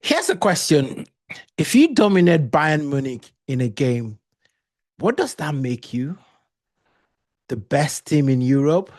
Here's a question. If you dominate Bayern Munich in a game, what does that make you? The best team in Europe?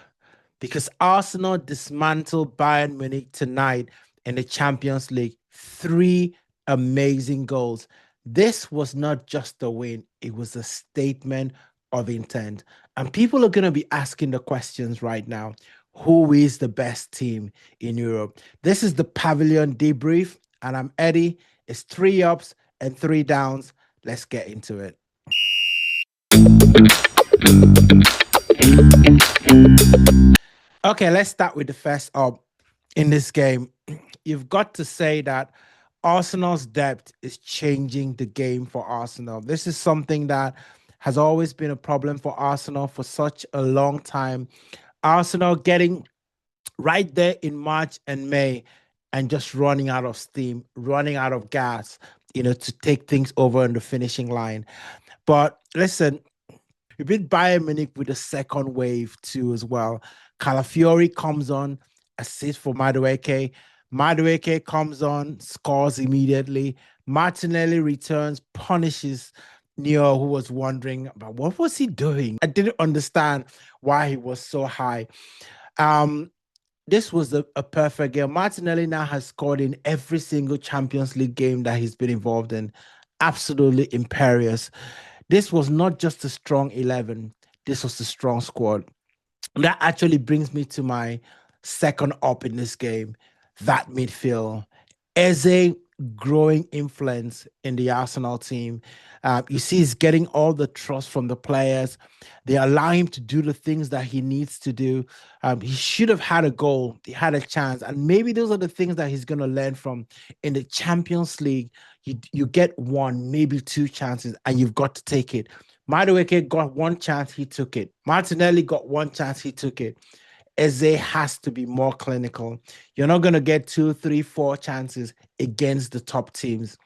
Because Arsenal dismantled Bayern Munich tonight in the Champions League. Three amazing goals. This was not just a win, it was a statement of intent. And people are going to be asking the questions right now. Who is the best team in Europe? This is the Pavilion Debrief, and I'm Eddie. It's three ups and three downs. Let's get into it. Okay, let's start with the first up in this game. You've got to say that Arsenal's depth is changing the game for Arsenal. This is something that has always been a problem for Arsenal for such a long time. Arsenal getting right there in March and May and just running out of steam, running out of gas, to take things over on the finishing line. But listen, we beat Bayern Munich with a second wave too as well. Calafiori comes on, assists for Madueke. Madueke comes on, scores immediately. Martinelli returns, punishes Neo, who was wondering about what was he doing. I didn't understand why he was so high. This was a perfect game. Martinelli now has scored in every single Champions League game that he's been involved in. Absolutely imperious. This was not just a strong 11. This was a strong squad. That actually brings me to my second up in this game, that midfield. Eze growing influence in the Arsenal team. You see, he's getting all the trust from the players. They allow him to do the things that he needs to do. He should have had a goal. He had a chance. And maybe those are the things that he's going to learn from in the Champions League. You get one, maybe two chances, and you've got to take it. Madueke got one chance, he took it. Martinelli got one chance, he took it. Eze has to be more clinical. You're not going to get two, three, four chances against the top teams.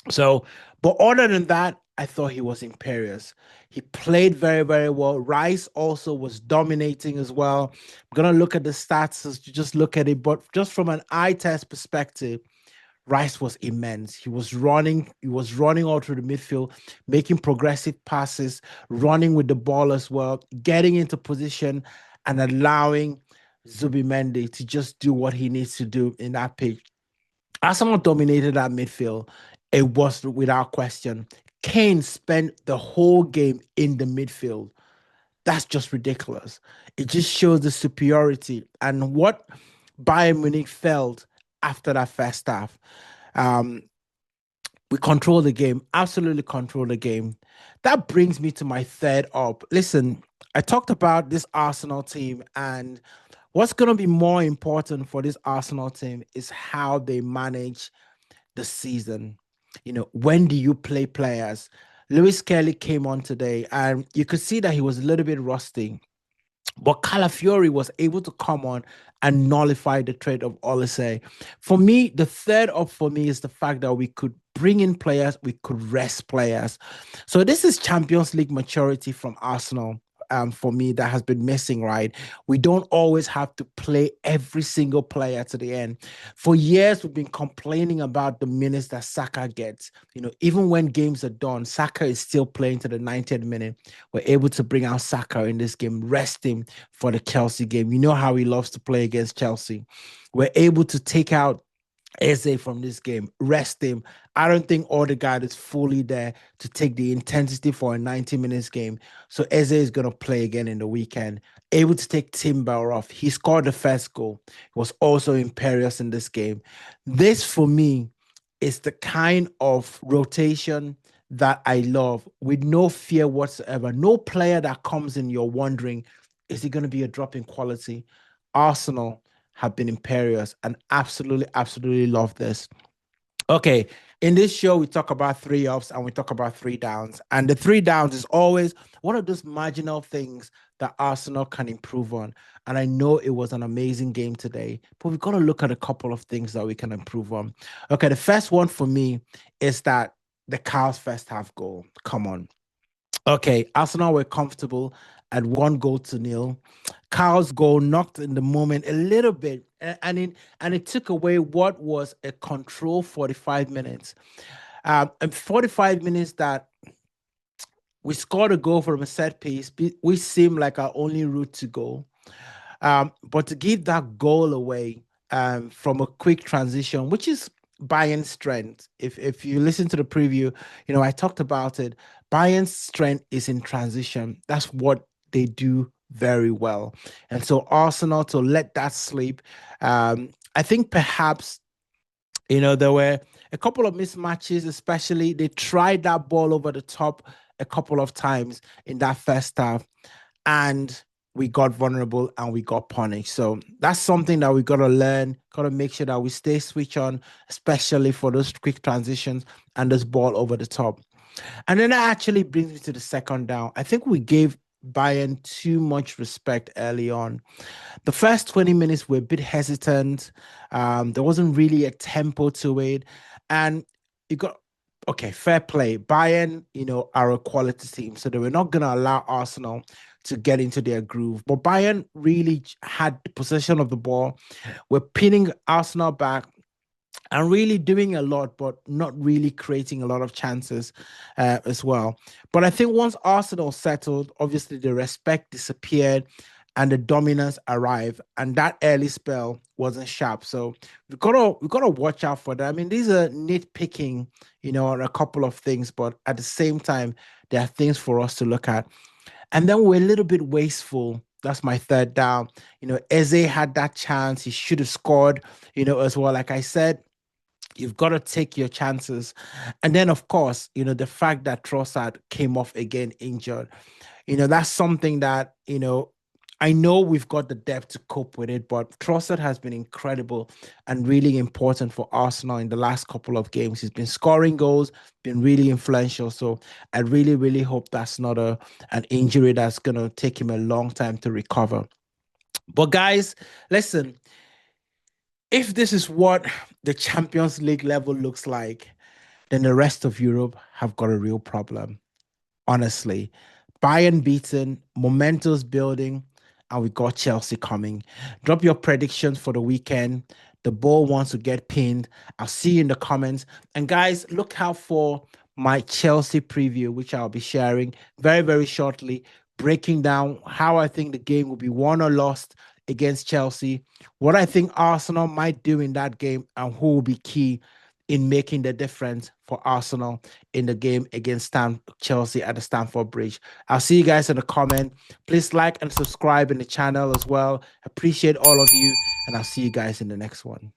So, but other than that, I thought he was imperious. He played very, very well. Rice also was dominating as well. I'm going to look at the stats as you just look at it, but just from an eye test perspective, Rice was immense. He was running all through the midfield, making progressive passes, running with the ball as well, getting into position and allowing Zubimendi to just do what he needs to do in that pitch. Arsenal dominated that midfield. It was without question. Kane spent the whole game in the midfield. That's just ridiculous. It just shows the superiority and what Bayern Munich felt after that first half. We control the game, absolutely control the game. That brings me to my third up. Listen, I talked about this Arsenal team, and what's going to be more important for this Arsenal team is how they manage the season. When do you play players? Lewis Kelly came on today, and you could see that he was a little bit rusty. But Calafiori was able to come on and nullify the trade of Olise. For me, the third up for me is the fact that we could bring in players, we could rest players. So this is Champions League maturity from Arsenal. For me, that has been missing, right? We don't always have to play every single player to the end. For years, we've been complaining about the minutes that Saka gets. Even when games are done, Saka is still playing to the 90th minute. We're able to bring out Saka in this game, rest him for the Chelsea game. You know how he loves to play against Chelsea. We're able to take out Eze from this game, rest him. I don't think Odegaard is fully there to take the intensity for a 90 minutes game. So Eze is going to play again in the weekend. Able to take Timber off. He scored the first goal. He was also imperious in this game. This, for me, is the kind of rotation that I love with no fear whatsoever. No player that comes in, you're wondering, is he going to be a drop in quality? Arsenal have been imperious and absolutely, absolutely love this. Okay, in this show, we talk about three ups and we talk about three downs. And the three downs is always one of those marginal things that Arsenal can improve on. And I know it was an amazing game today, but we've got to look at a couple of things that we can improve on. Okay, the first one for me is that the Carl's first half goal. Come on. Okay, Arsenal were comfortable at 1-0. Carl's goal knocked in the moment a little bit, and it took away what was a control 45 minutes. And 45 minutes that we scored a goal from a set piece, which seemed like our only route to goal. But to give that goal away from a quick transition, which is Bayern's strength. If you listen to the preview, I talked about it. Bayern's strength is in transition. That's what they do very well. And so Arsenal to let that sleep. I think perhaps there were a couple of mismatches, especially they tried that ball over the top a couple of times in that first half, and we got vulnerable and we got punished. So that's something that we got to learn, got to make sure that we stay switch on, especially for those quick transitions and this ball over the top. And then that actually brings me to the second down. I think we gave Bayern too much respect early on. The first 20 minutes were a bit hesitant. There wasn't really a tempo to it. And you got, okay, fair play. Bayern, are a quality team. So they were not going to allow Arsenal to get into their groove. But Bayern really had the possession of the ball. We're pinning Arsenal back and really doing a lot, but not really creating a lot of chances as well. But I think once Arsenal settled, obviously the respect disappeared and the dominance arrived, and that early spell wasn't sharp. So we gotta watch out for that. I mean, these are nitpicking, on a couple of things, but at the same time, there are things for us to look at. And then we're a little bit wasteful. That's my third down. Eze had that chance. He should have scored, as well. Like I said, you've got to take your chances. And then, of course, the fact that Trossard came off again injured, that's something that, I know we've got the depth to cope with it, but Trossard has been incredible and really important for Arsenal in the last couple of games. He's been scoring goals, been really influential. So I really, really hope that's not an injury that's going to take him a long time to recover. But guys, listen, if this is what the Champions League level looks like, then the rest of Europe have got a real problem. Honestly, Bayern beaten, momentum's building, and we got Chelsea coming. Drop your predictions for the weekend. The ball wants to get pinned. I'll see you in the comments. And guys, look out for my Chelsea preview, which I'll be sharing very, very shortly, breaking down how I think the game will be won or lost against Chelsea, what I think Arsenal might do in that game, and who will be key in making the difference for Arsenal in the game against Chelsea at the Stamford Bridge. I'll see you guys in the comment. Please like and subscribe in the channel as well. Appreciate all of you, and I'll see you guys in the next one.